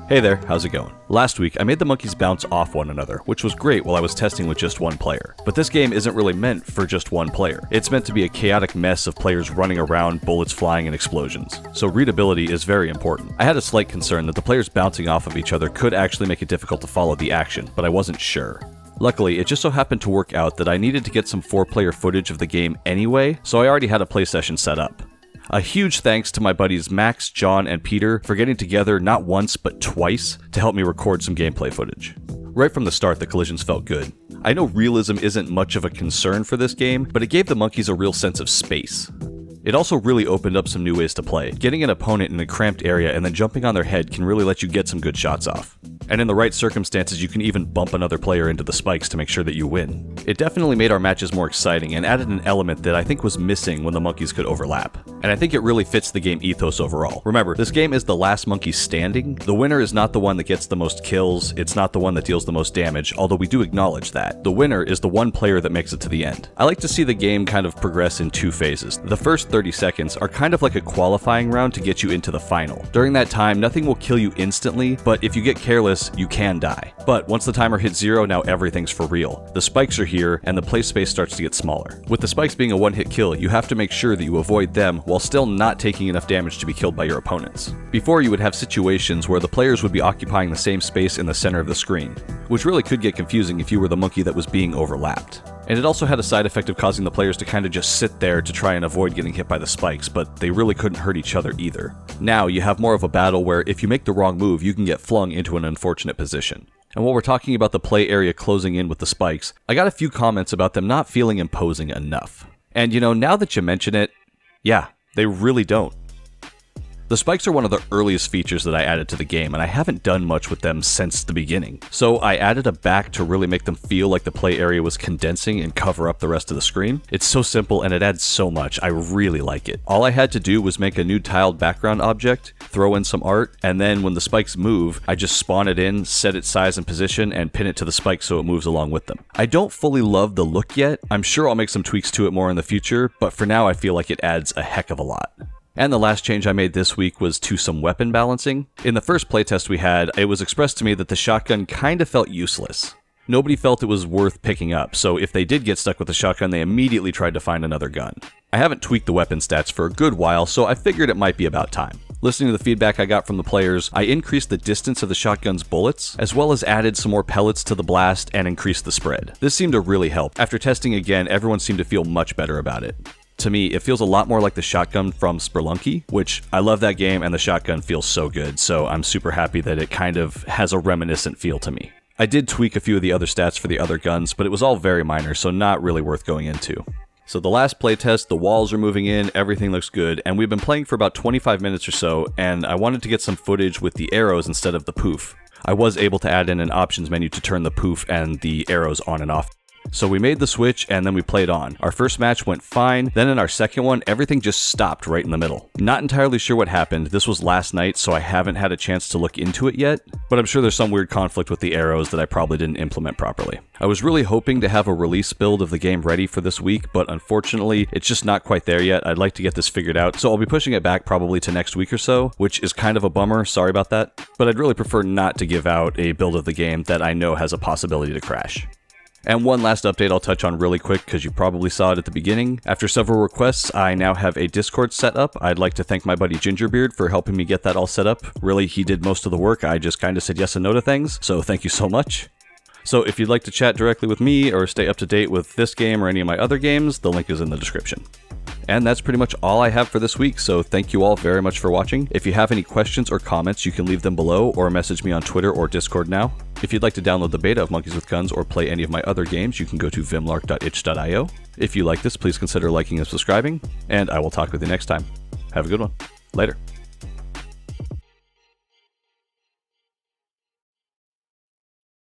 Hey there, how's it going? Last week, I made the monkeys bounce off one another, which was great while I was testing with just one player. But this game isn't really meant for just one player. It's meant to be a chaotic mess of players running around, bullets flying, and explosions. So readability is very important. I had a slight concern that the players bouncing off of each other could actually make it difficult to follow the action, but I wasn't sure. Luckily, it just so happened to work out that I needed to get some 4-player footage of the game anyway, so I already had a play session set up. A huge thanks to my buddies Max, John, and Peter for getting together not once but twice to help me record some gameplay footage. Right from the start, the collisions felt good. I know realism isn't much of a concern for this game, but it gave the monkeys a real sense of space. It also really opened up some new ways to play. Getting an opponent in a cramped area and then jumping on their head can really let you get some good shots off. And in the right circumstances, you can even bump another player into the spikes to make sure that you win. It definitely made our matches more exciting and added an element that I think was missing when the monkeys could overlap. And I think it really fits the game ethos overall. Remember, this game is the last monkey standing. The winner is not the one that gets the most kills, it's not the one that deals the most damage, although we do acknowledge that. The winner is the one player that makes it to the end. I like to see the game kind of progress in two phases. The first 30 seconds are kind of like a qualifying round to get you into the final. During that time, nothing will kill you instantly, but if you get careless, you can die. But once the timer hits 0, now everything's for real. The spikes are here, and the play space starts to get smaller. With the spikes being a one-hit kill, you have to make sure that you avoid them while still not taking enough damage to be killed by your opponents. Before, you would have situations where the players would be occupying the same space in the center of the screen, which really could get confusing if you were the monkey that was being overlapped. And it also had a side effect of causing the players to kind of just sit there to try and avoid getting hit by the spikes, but they really couldn't hurt each other either. Now, you have more of a battle where if you make the wrong move, you can get flung into an unfortunate position. And while we're talking about the play area closing in with the spikes, I got a few comments about them not feeling imposing enough. And you know, now that you mention it, yeah, they really don't. The spikes are one of the earliest features that I added to the game, and I haven't done much with them since the beginning. So I added a back to really make them feel like the play area was condensing and cover up the rest of the screen. It's so simple and it adds so much, I really like it. All I had to do was make a new tiled background object, throw in some art, and then when the spikes move, I just spawn it in, set its size and position, and pin it to the spikes so it moves along with them. I don't fully love the look yet. I'm sure I'll make some tweaks to it more in the future, but for now I feel like it adds a heck of a lot. And the last change I made this week was to some weapon balancing. In the first playtest we had, it was expressed to me that the shotgun kind of felt useless. Nobody felt it was worth picking up, so if they did get stuck with the shotgun, they immediately tried to find another gun. I haven't tweaked the weapon stats for a good while, so I figured it might be about time. Listening to the feedback I got from the players, I increased the distance of the shotgun's bullets, as well as added some more pellets to the blast and increased the spread. This seemed to really help. After testing again, everyone seemed to feel much better about it. To me, it feels a lot more like the shotgun from Spelunky, which I love that game and the shotgun feels so good, so I'm super happy that it kind of has a reminiscent feel to me. I did tweak a few of the other stats for the other guns, but it was all very minor, so not really worth going into. So the last playtest, the walls are moving in, everything looks good, and we've been playing for about 25 minutes or so, and I wanted to get some footage with the arrows instead of the poof. I was able to add in an options menu to turn the poof and the arrows on and off. So we made the switch and then we played on. Our first match went fine, then in our second one, everything just stopped right in the middle. Not entirely sure what happened. This was last night, so I haven't had a chance to look into it yet, but I'm sure there's some weird conflict with the arrows that I probably didn't implement properly. I was really hoping to have a release build of the game ready for this week, but unfortunately, it's just not quite there yet. I'd like to get this figured out, so I'll be pushing it back probably to next week or so, which is kind of a bummer, sorry about that, but I'd really prefer not to give out a build of the game that I know has a possibility to crash. And one last update I'll touch on really quick because you probably saw it at the beginning. After several requests, I now have a Discord set up. I'd like to thank my buddy Gingerbeard for helping me get that all set up. Really, he did most of the work. I just kind of said yes and no to things, so thank you so much. So if you'd like to chat directly with me or stay up to date with this game or any of my other games, the link is in the description. And that's pretty much all I have for this week, so thank you all very much for watching. If you have any questions or comments, you can leave them below or message me on Twitter or Discord now. If you'd like to download the beta of Monkeys with Guns or play any of my other games, you can go to vimlark.itch.io. If you like this, please consider liking and subscribing, and I will talk with you next time. Have a good one. Later.